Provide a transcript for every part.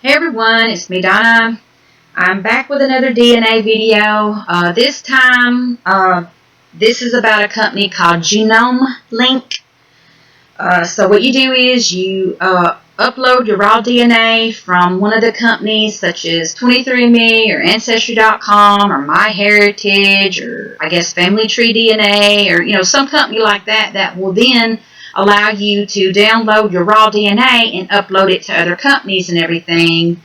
Hey everyone, it's me Donna. I'm back with another DNA video. This time, this is about a company called Genomelink. So what you do is you upload your raw DNA from one of the companies such as 23andMe or Ancestry.com or MyHeritage or I guess Family Tree DNA or some company like that that will then allow you to download your raw DNA and upload it to other companies and everything.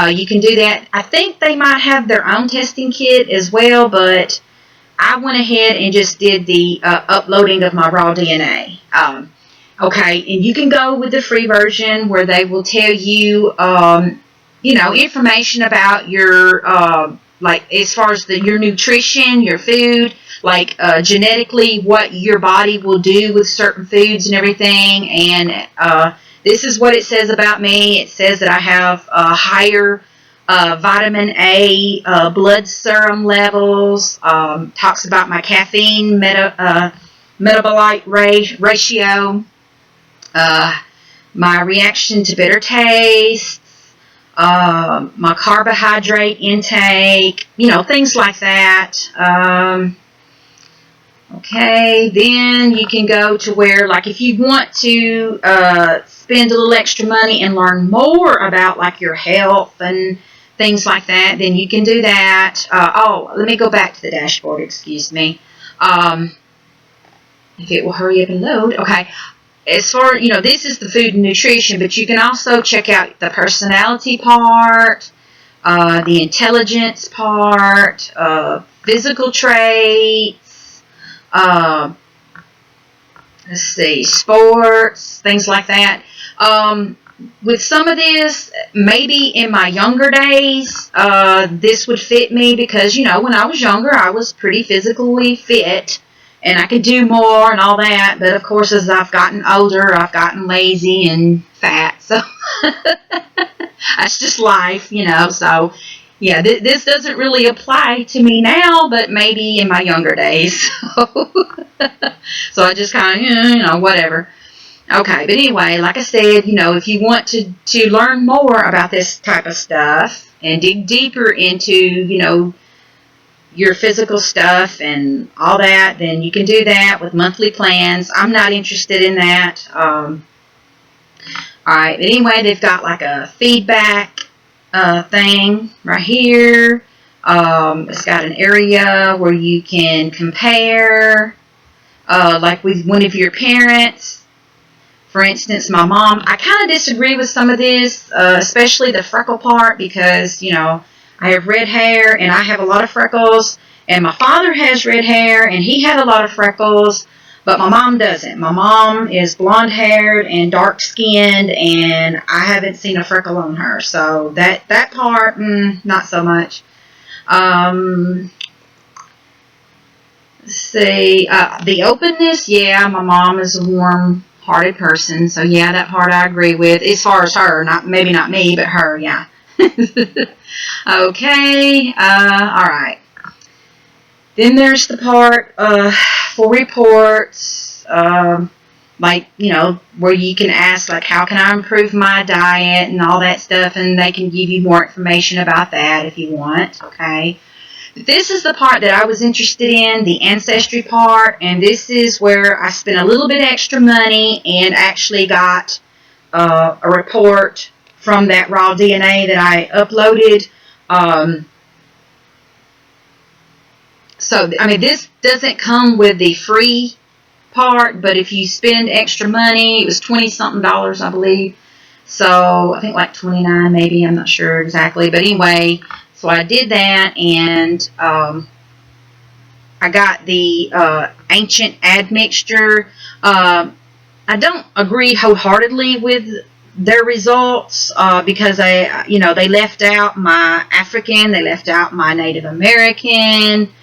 You can do that. I think they might have their own testing kit as well, but I went ahead and just did the uploading of my raw DNA. Okay, and you can go with the free version where they will tell you, information about your, like as far as your nutrition, your food, like genetically what your body will do with certain foods and everything. And this is what it says about me. It says that I have higher vitamin A blood serum levels. Talks about my caffeine metabolite ratio. My reaction to bitter taste, my carbohydrate intake, things like that. Okay, then you can go to where, like, if you want to spend a little extra money and learn more about, like, your health and things like that, then you can do that. Let me go back to the dashboard, excuse me. If it will hurry up and load. Okay. As far, this is the food and nutrition, but you can also check out the personality part, the intelligence part, physical traits, let's see, sports, things like that. With some of this, maybe in my younger days, this would fit me because, when I was younger, I was pretty physically fit. And I could do more and all that, but of course as I've gotten older, I've gotten lazy and fat, so that's just life, so yeah, this doesn't really apply to me now, but maybe in my younger days, so I just kind of, whatever. Okay, but anyway, like I said, if you want to learn more about this type of stuff and dig deeper into, your physical stuff and all that, then you can do that with monthly plans. I'm not interested in that. Alright, but anyway, they've got like a feedback thing right here. It's got an area where you can compare, like with one of your parents. For instance, my mom, I kind of disagree with some of this, especially the freckle part, because, I have red hair and I have a lot of freckles, and my father has red hair and he had a lot of freckles, but my mom doesn't. My mom is blonde haired and dark skinned, and I haven't seen a freckle on her, so that part, not so much. Let's see, the openness, yeah, my mom is a warm-hearted person, so yeah, that part I agree with, as far as her, maybe not me, but her, yeah. Okay, alright. Then there's the part for reports, like, where you can ask, like, how can I improve my diet and all that stuff, and they can give you more information about that if you want, okay. This is the part that I was interested in, the ancestry part, and this is where I spent a little bit extra money and actually got a report from that raw DNA that I uploaded. So, I mean, this doesn't come with the free part, but if you spend extra money, it was $20-something, I believe. So, I think like 29 maybe, I'm not sure exactly. But anyway, so I did that, and I got the ancient admixture. I don't agree wholeheartedly with their results because they left out my African, they left out my Native American,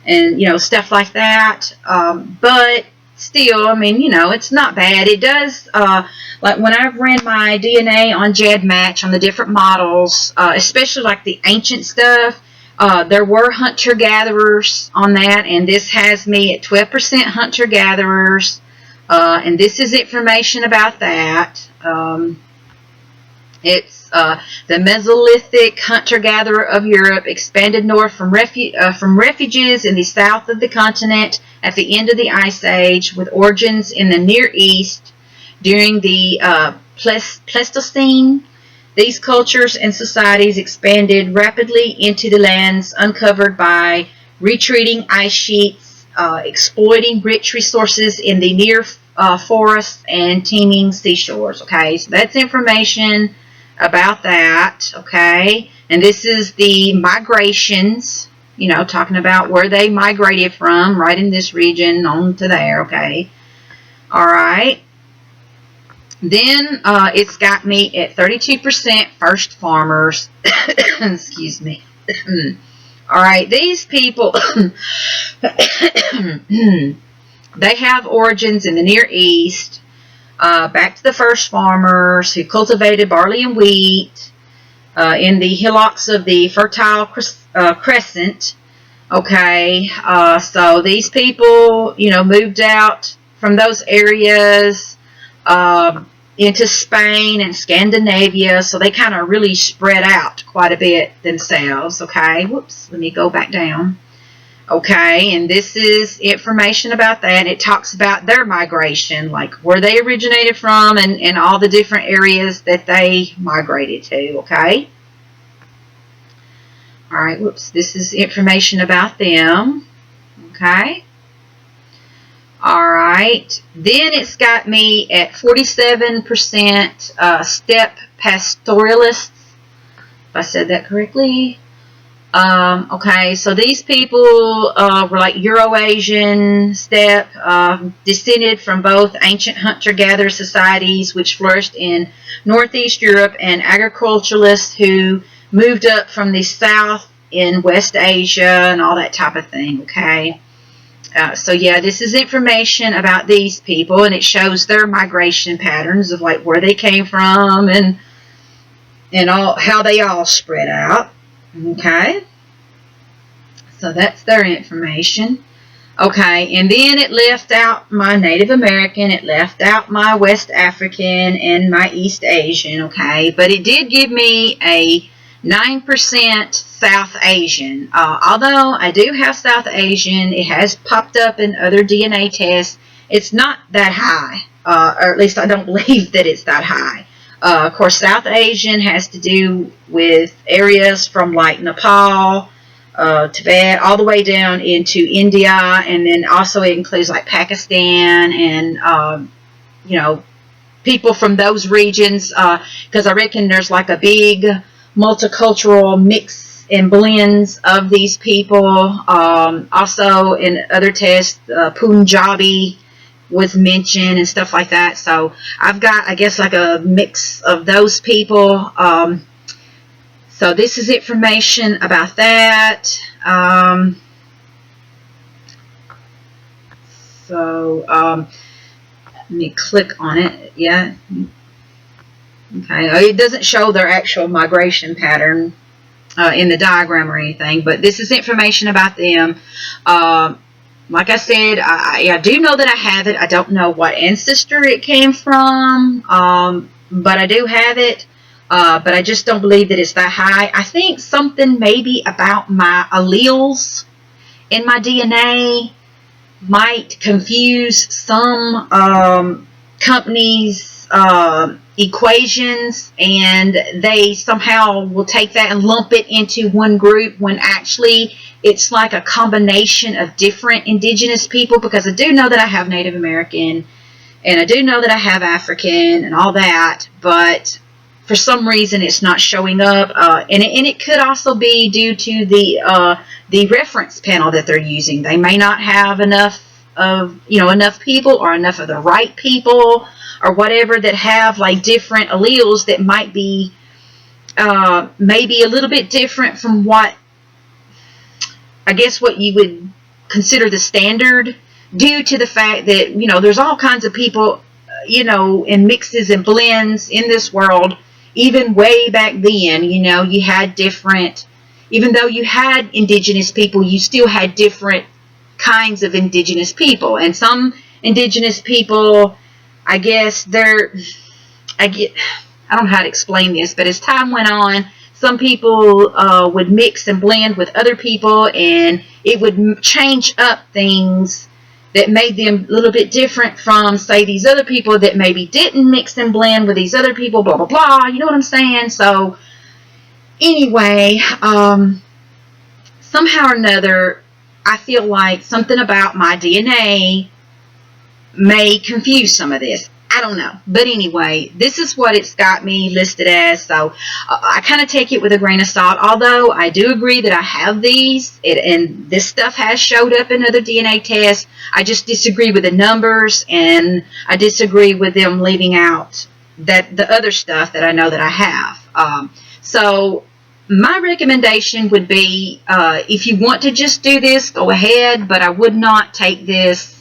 and stuff like that. But still, I mean, it's not bad. It does, like when I've ran my DNA on GEDmatch on the different models, especially like the ancient stuff, there were hunter-gatherers on that, and this has me at 12% hunter-gatherers, and this is information about that. It's the Mesolithic hunter-gatherer of Europe, expanded north from refuges in the south of the continent at the end of the Ice Age, with origins in the Near East during the Pleistocene. These cultures and societies expanded rapidly into the lands uncovered by retreating ice sheets, exploiting rich resources in the near forests and teeming seashores. Okay, so that's information about that. Okay, and this is the migrations, talking about where they migrated from, right in this region on to there. Okay, all right. Then it's got me at 32% first farmers. Excuse me. All right, these people, they have origins in the Near East. Back to the first farmers who cultivated barley and wheat in the hillocks of the Fertile Crescent. Okay, so these people, moved out from those areas into Spain and Scandinavia, so they kind of really spread out quite a bit themselves. Okay, whoops, let me go back down. Okay, and this is information about that. It talks about their migration, like where they originated from and all the different areas that they migrated to. Okay. All right, whoops, this is information about them. Okay. All right, then it's got me at 47% steppe pastoralists, if I said that correctly. Okay, so these people were like Euro-Asian steppe, descended from both ancient hunter-gatherer societies which flourished in Northeast Europe and agriculturalists who moved up from the south in West Asia and all that type of thing. Okay. So yeah, this is information about these people, and it shows their migration patterns of like where they came from and all how they all spread out. Okay, so that's their information. Okay, and then it left out my Native American, it left out my West African and my East Asian. Okay, but it did give me a 9% South Asian. Although I do have South Asian, it has popped up in other DNA tests. It's not that high, or at least I don't believe that it's that high. Of course, South Asian has to do with areas from like Nepal, Tibet, all the way down into India, and then also it includes like Pakistan and, people from those regions, because I reckon there's like a big multicultural mix and blends of these people. Also in other tests, Punjabi was mentioned and stuff like that. So I've got, I guess, like a mix of those people. So this is information about that. Let me click on it. Yeah. Okay, it doesn't show their actual migration pattern in the diagram or anything, but this is information about them. Like I said, I do know that I have it. I don't know what ancestor it came from, but I do have it. But I just don't believe that it's that high. I think something maybe about my alleles in my DNA might confuse some companies' equations, and they somehow will take that and lump it into one group when actually it's like a combination of different indigenous people, because I do know that I have Native American and I do know that I have African and all that, but for some reason it's not showing up, and it could also be due to the reference panel that they're using. They may not have enough of enough people or enough of the right people or whatever that have like different alleles that might be maybe a little bit different from what I guess what you would consider the standard, due to the fact that there's all kinds of people in mixes and blends in this world. Even way back then, you had different, even though you had indigenous people, you still had different kinds of indigenous people. And some indigenous people, I guess I I don't know how to explain this, but as time went on, some people would mix and blend with other people, and it would change up things that made them a little bit different from, say, these other people that maybe didn't mix and blend with these other people, blah, blah, blah. You know what I'm saying? So, anyway, somehow or another, I feel like something about my DNA may confuse some of this. I don't know. But anyway, this is what it's got me listed as. So I kind of take it with a grain of salt. Although I do agree that I have these. And this stuff has showed up in other DNA tests. I just disagree with the numbers. And I disagree with them leaving out that the other stuff that I know that I have. So my recommendation would be, if you want to just do this, go ahead. But I would not take this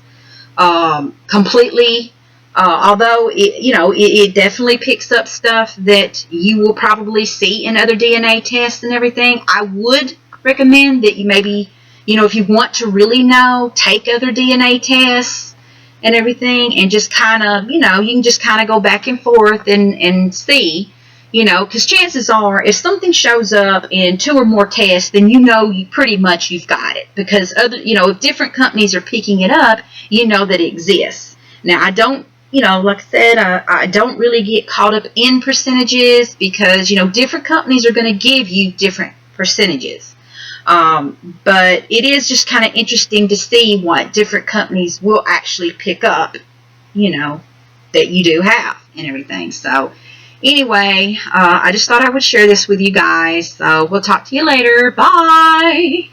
completely. Although it definitely picks up stuff that you will probably see in other DNA tests and everything. I would recommend that you maybe, if you want to really know, take other DNA tests and everything, and just kind of, you can just kind of go back and forth and see, because chances are, if something shows up in 2 or more tests, then you pretty much you've got it, because if different companies are picking it up, that it exists. Now, I don't. Like I said, I don't really get caught up in percentages because, different companies are going to give you different percentages. But it is just kind of interesting to see what different companies will actually pick up, that you do have and everything. So anyway, I just thought I would share this with you guys. So we'll talk to you later. Bye.